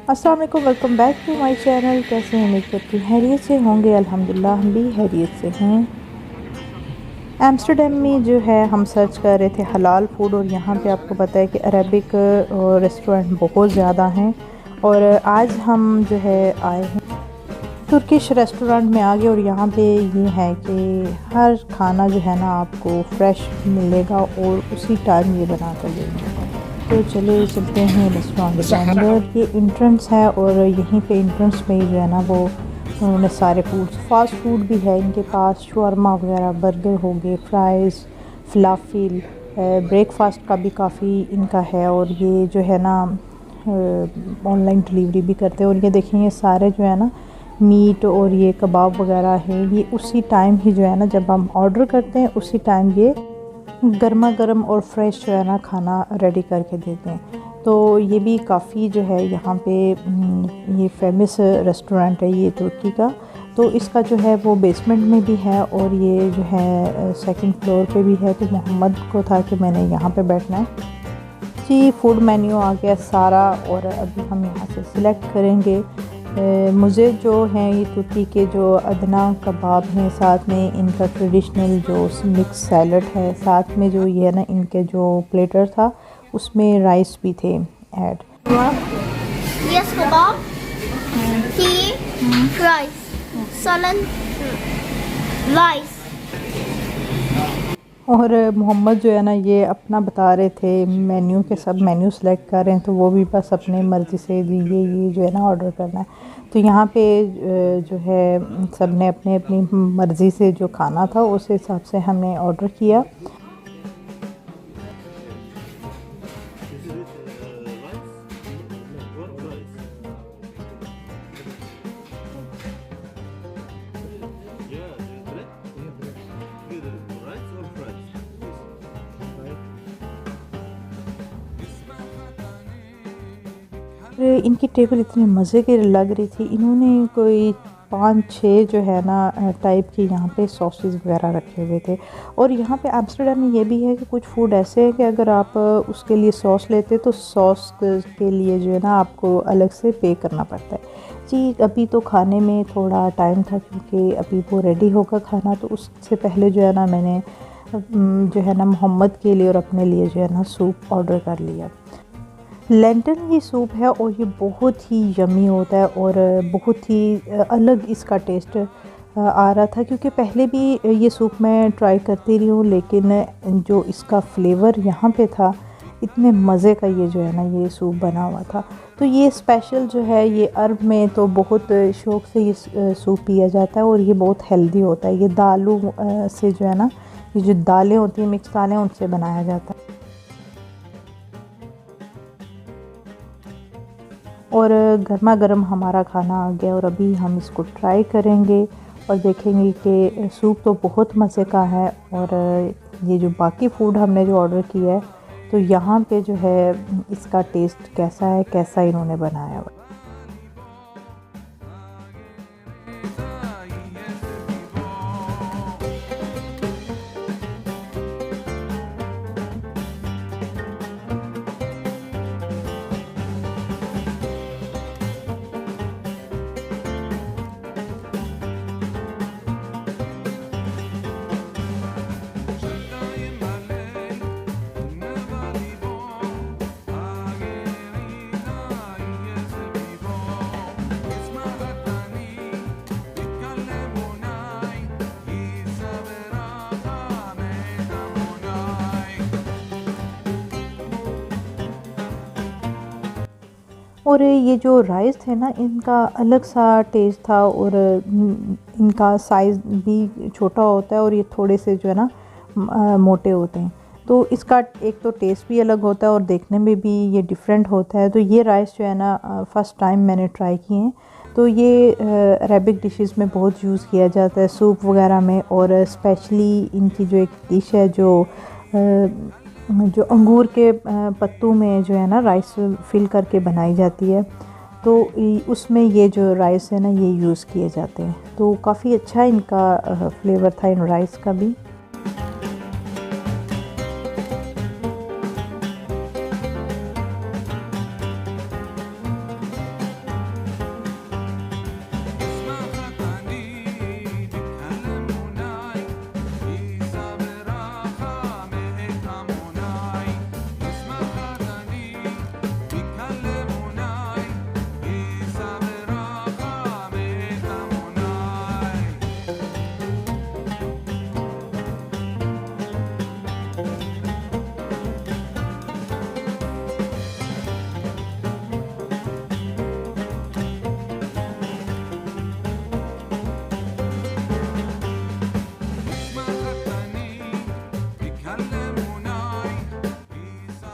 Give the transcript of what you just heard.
अस्सलाम वालेकुम, welcome back to my channel. कैसे हैं? उम्मीद करती हूँ खैरियत से होंगे। अल्हम्दुलिल्लाह हम भी खैरियत से हैं। एम्स्टरडेम में जो है हम सर्च कर रहे थे हलाल फूड, और यहाँ पे आपको पता है कि अरेबिक रेस्टोरेंट बहुत ज़्यादा हैं। और आज हम जो है आए हैं तुर्किश रेस्टोरेंट में आ गए, और यहाँ पे ये है कि हर खाना जो है ना आपको फ़्रेश मिलेगा और उसी टाइम ये बना कर देंगे। तो चले चलते हैं रेस्टोरेंट के अंदर। ये इंट्रेंस है और यहीं पे इंट्रेंस में जो है ना वो उन्होंने सारे फूड्स, फास्ट फूड भी है इनके पास, शवरमा वगैरह, बर्गर हो गए, फ्राइज़, फलाफिल, ब्रेकफास्ट का भी काफ़ी इनका है। और ये जो है ना ऑनलाइन डिलीवरी भी करते हैं। और ये देखें ये सारे जो है ना मीट और ये कबाब वगैरह है, ये उसी टाइम ही जो है ना जब हम ऑर्डर करते हैं उसी टाइम ये गर्मा गर्म और फ्रेश जो है ना खाना रेडी करके देते हैं। तो ये भी काफ़ी जो है यहाँ पे ये फेमस रेस्टोरेंट है ये तुर्की का। तो इसका जो है वो बेसमेंट में भी है और ये जो है सेकंड फ्लोर पे भी है। तो मोहम्मद को था कि मैंने यहाँ पे बैठना है जी। फूड मेन्यू आ गया सारा, और अभी हम यहाँ से सिलेक्ट करेंगे। मुझे जो हैं ये तुर्की के जो अदना कबाब हैं, साथ में इनका ट्रेडिशनल जो मिक्स सैलड है, साथ में जो ये है ना इनके जो प्लेटर था उसमें राइस भी थे add. Yes, kebab, tea, rice, salad, rice. और मोहम्मद जो है ना ये अपना बता रहे थे मेन्यू के, सब मेन्यू सेलेक्ट कर रहे हैं। तो वो भी बस अपने मर्ज़ी से ये जो है ना ऑर्डर करना है। तो यहाँ पे जो है सब ने अपने अपनी मर्ज़ी से जो खाना था उस हिसाब से हमने ऑर्डर किया। इनकी टेबल इतने मज़े की लग रही थी। इन्होंने कोई 5-6 जो है ना टाइप की यहाँ पे सॉसेस वगैरह रखे हुए थे। और यहाँ पे एम्स्टर्डम में ये भी है कि कुछ फूड ऐसे हैं कि अगर आप उसके लिए सॉस लेते तो सॉस के लिए जो है ना आपको अलग से पे करना पड़ता है जी। अभी तो खाने में थोड़ा टाइम था क्योंकि अभी वो रेडी होगा खाना, तो उससे पहले जो है ना मैंने जो है ना मोहम्मद के लिए और अपने लिए जो है ना सूप ऑर्डर कर लिया। लेंटन ये सूप है और ये बहुत ही यमी होता है और बहुत ही अलग इसका टेस्ट आ रहा था, क्योंकि पहले भी ये सूप मैं ट्राई करती रही हूँ, लेकिन जो इसका फ्लेवर यहाँ पे था, इतने मज़े का ये जो है ना ये सूप बना हुआ था। तो ये स्पेशल जो है ये अरब में तो बहुत शौक़ से ये सूप पिया जाता है और ये बहुत हेल्दी होता है। ये दालों से जो है ना ये जो दालें होती हैं, मिक्स दालें, उनसे बनाया जाता है। और गर्मा गर्म हमारा खाना आ गया और अभी हम इसको ट्राई करेंगे और देखेंगे कि सूप तो बहुत मज़े का है। और ये जो बाकी फूड हमने जो ऑर्डर किया है तो यहाँ पे जो है इसका टेस्ट कैसा है, कैसा इन्होंने बनाया हुआ। और ये जो राइस थे ना इनका अलग सा टेस्ट था, और इनका साइज़ भी छोटा होता है और ये थोड़े से जो है ना मोटे होते हैं। तो इसका एक तो टेस्ट भी अलग होता है और देखने में भी ये डिफरेंट होता है। तो ये राइस जो है ना फ़र्स्ट टाइम मैंने ट्राई किए हैं। तो ये अरेबिक डिशेस में बहुत यूज़ किया जाता है सूप वगैरह में, और स्पेशली इनकी जो एक डिश है जो अंगूर के पत्तों में जो है ना राइस फिल करके बनाई जाती है, तो उसमें ये जो राइस है ना ये यूज़ किए जाते हैं। तो काफ़ी अच्छा इनका फ्लेवर था इन राइस का भी।